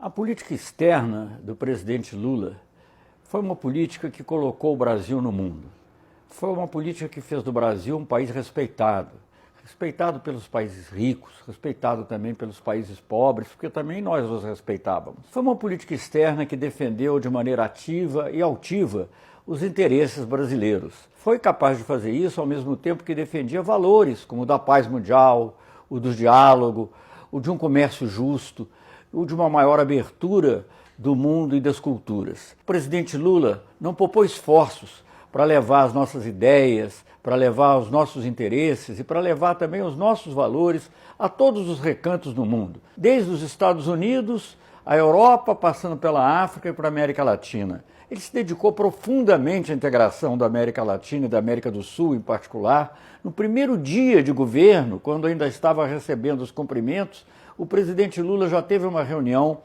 A política externa do presidente Lula foi uma política que colocou o Brasil no mundo. Foi uma política que fez do Brasil um país respeitado. Respeitado pelos países ricos, respeitado também pelos países pobres, porque também nós os respeitávamos. Foi uma política externa que defendeu de maneira ativa e altiva os interesses brasileiros. Foi capaz de fazer isso ao mesmo tempo que defendia valores como o da paz mundial, o do diálogo, o de um comércio justo, o de uma maior abertura do mundo e das culturas. O presidente Lula não poupou esforços para levar as nossas ideias, para levar os nossos interesses e para levar também os nossos valores a todos os recantos do mundo, desde os Estados Unidos, a Europa, passando pela África e para a América Latina. Ele se dedicou profundamente à integração da América Latina e da América do Sul, em particular. No primeiro dia de governo, quando ainda estava recebendo os cumprimentos, o presidente Lula já teve uma reunião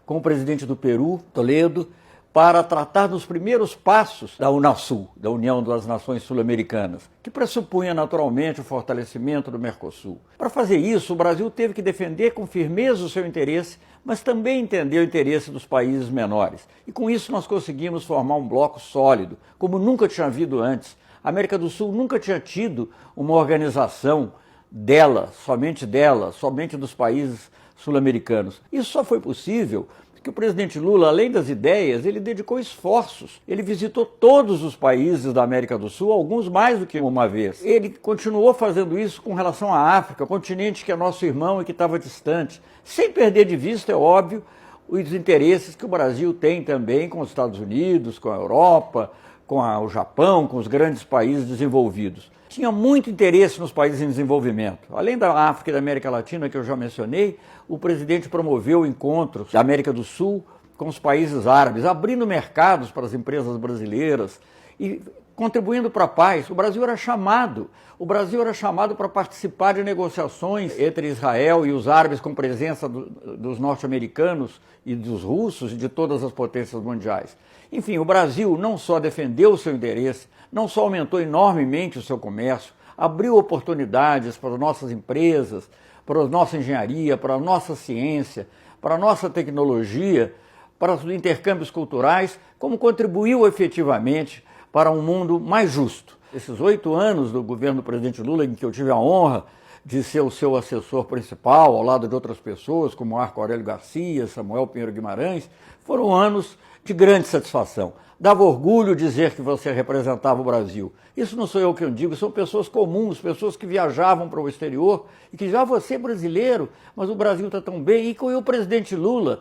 com o presidente do Peru, Toledo, para tratar dos primeiros passos da Unasul, da União das Nações Sul-Americanas, que pressupunha naturalmente o fortalecimento do Mercosul. Para fazer isso, o Brasil teve que defender com firmeza o seu interesse, mas também entender o interesse dos países menores. E com isso nós conseguimos formar um bloco sólido, como nunca tinha havido antes. A América do Sul nunca tinha tido uma organização dela, somente dos países sul-americanos. Isso só foi possível porque o presidente Lula, além das ideias, ele dedicou esforços. Ele visitou todos os países da América do Sul, alguns mais do que uma vez. Ele continuou fazendo isso com relação à África, continente que é nosso irmão e que estava distante, sem perder de vista, é óbvio, os interesses que o Brasil tem também com os Estados Unidos, com a Europa, com o Japão, com os grandes países desenvolvidos. Tinha muito interesse nos países em desenvolvimento. Além da África e da América Latina, que eu já mencionei, o presidente promoveu encontros da América do Sul com os países árabes, abrindo mercados para as empresas brasileiras e contribuindo para a paz. O Brasil era chamado para participar de negociações entre Israel e os árabes com presença dos norte-americanos e dos russos e de todas as potências mundiais. Enfim, o Brasil não só defendeu o seu interesse, não só aumentou enormemente o seu comércio, abriu oportunidades para as nossas empresas, para a nossa engenharia, para a nossa ciência, para a nossa tecnologia, para os intercâmbios culturais, como contribuiu efetivamente para um mundo mais justo. Esses 8 anos do governo do presidente Lula, em que eu tive a honra de ser o seu assessor principal, ao lado de outras pessoas, como Marco Aurélio Garcia, Samuel Pinheiro Guimarães, foram anos de grande satisfação. Dava orgulho dizer que você representava o Brasil. Isso não sou eu que eu digo, são pessoas comuns, pessoas que viajavam para o exterior e que já você é brasileiro, mas o Brasil está tão bem. E com o presidente Lula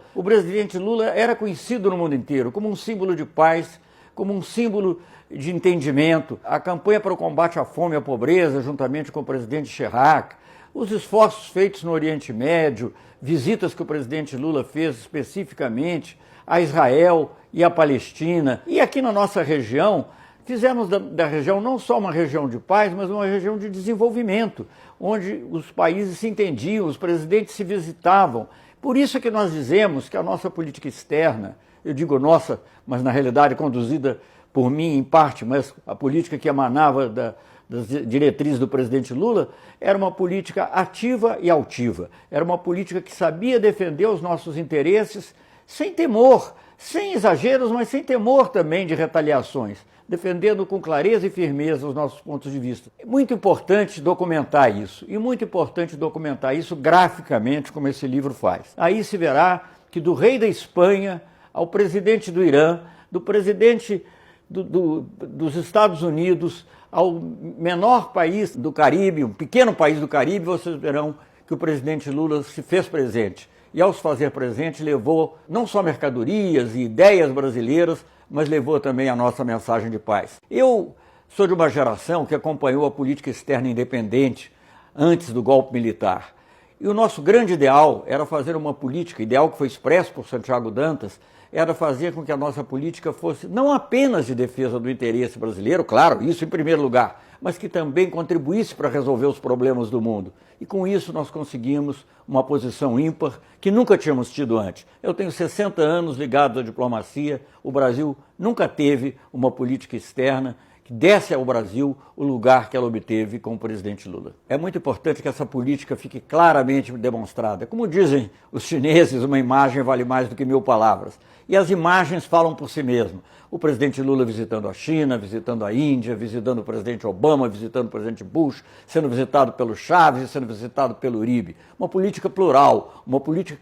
era conhecido no mundo inteiro como um símbolo de paz, como um símbolo de entendimento. A campanha para o combate à fome e à pobreza, juntamente com o presidente Chirac, os esforços feitos no Oriente Médio, visitas que o presidente Lula fez especificamente a Israel e a Palestina. E aqui na nossa região, fizemos da região não só uma região de paz, mas uma região de desenvolvimento, onde os países se entendiam, os presidentes se visitavam. Por isso é que nós dizemos que a nossa política externa, eu digo nossa, mas na realidade conduzida por mim em parte, mas a política que emanava das diretrizes do presidente Lula, era uma política ativa e altiva. Era uma política que sabia defender os nossos interesses sem temor, sem exageros, mas sem temor também de retaliações, defendendo com clareza e firmeza os nossos pontos de vista. É muito importante documentar isso, e muito importante documentar isso graficamente, como esse livro faz. Aí se verá que do rei da Espanha ao presidente do Irã, do presidente dos Estados Unidos, ao menor país do Caribe, um pequeno país do Caribe, vocês verão que o presidente Lula se fez presente. E ao se fazer presente, levou não só mercadorias e ideias brasileiras, mas levou também a nossa mensagem de paz. Eu sou de uma geração que acompanhou a política externa independente antes do golpe militar. E o nosso grande ideal era fazer uma política, ideal que foi expresso por Santiago Dantas, era fazer com que a nossa política fosse não apenas de defesa do interesse brasileiro, claro, isso em primeiro lugar, mas que também contribuísse para resolver os problemas do mundo. E com isso nós conseguimos uma posição ímpar que nunca tínhamos tido antes. Eu tenho 60 anos ligados à diplomacia, o Brasil nunca teve uma política externa que desse ao Brasil o lugar que ela obteve com o presidente Lula. É muito importante que essa política fique claramente demonstrada. Como dizem os chineses, uma imagem vale mais do que 1000 palavras. E as imagens falam por si mesmas. O presidente Lula visitando a China, visitando a Índia, visitando o presidente Obama, visitando o presidente Bush, sendo visitado pelo Chaves e sendo visitado pelo Uribe. Uma política plural, uma política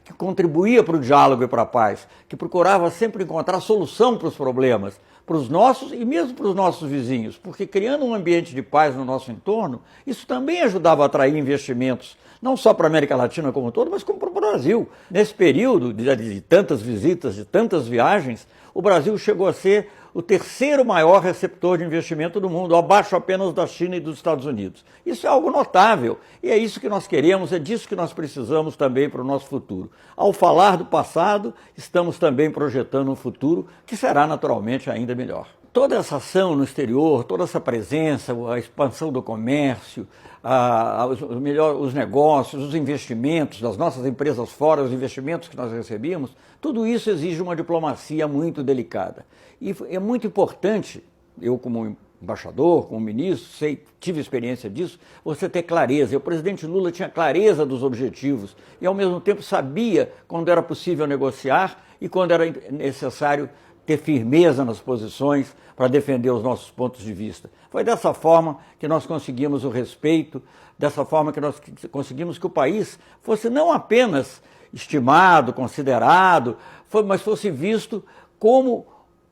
que contribuía para o diálogo e para a paz, que procurava sempre encontrar solução para os problemas, para os nossos e mesmo para os nossos vizinhos, porque criando um ambiente de paz no nosso entorno, isso também ajudava a atrair investimentos, não só para a América Latina como um todo, mas como para o Brasil. Nesse período de tantas visitas, de tantas viagens, o Brasil chegou a ser o terceiro maior receptor de investimento do mundo, abaixo apenas da China e dos Estados Unidos. Isso é algo notável e é isso que nós queremos, é disso que nós precisamos também para o nosso futuro. Ao falar do passado, estamos também projetando um futuro que será naturalmente ainda melhor. Toda essa ação no exterior, toda essa presença, a expansão do comércio, os negócios, os investimentos das nossas empresas fora, os investimentos que nós recebíamos, tudo isso exige uma diplomacia muito delicada. E é muito importante, eu como embaixador, como ministro, tive experiência disso, você ter clareza. E o presidente Lula tinha clareza dos objetivos e ao mesmo tempo sabia quando era possível negociar e quando era necessário ter firmeza nas posições para defender os nossos pontos de vista. Foi dessa forma que nós conseguimos o respeito, dessa forma que nós conseguimos que o país fosse não apenas estimado, considerado, mas fosse visto como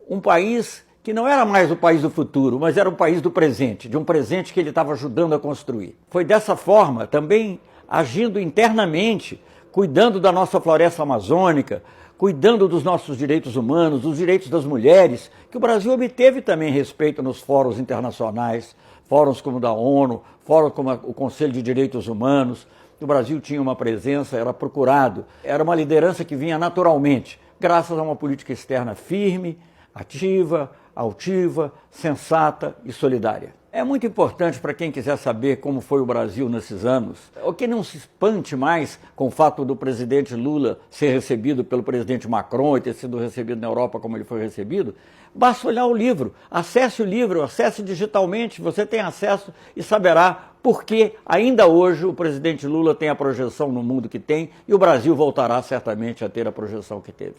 um país que não era mais o país do futuro, mas era o país do presente, de um presente que ele estava ajudando a construir. Foi dessa forma, também agindo internamente, cuidando da nossa floresta amazônica, cuidando dos nossos direitos humanos, dos direitos das mulheres, que o Brasil obteve também respeito nos fóruns internacionais, fóruns como o da ONU, fóruns como o Conselho de Direitos Humanos. O Brasil tinha uma presença, era procurado, era uma liderança que vinha naturalmente, graças a uma política externa firme, ativa, altiva, sensata e solidária. É muito importante para quem quiser saber como foi o Brasil nesses anos, ou que não se espante mais com o fato do presidente Lula ser recebido pelo presidente Macron e ter sido recebido na Europa como ele foi recebido, basta olhar o livro, acesse digitalmente, você tem acesso e saberá por que ainda hoje o presidente Lula tem a projeção no mundo que tem e o Brasil voltará certamente a ter a projeção que teve.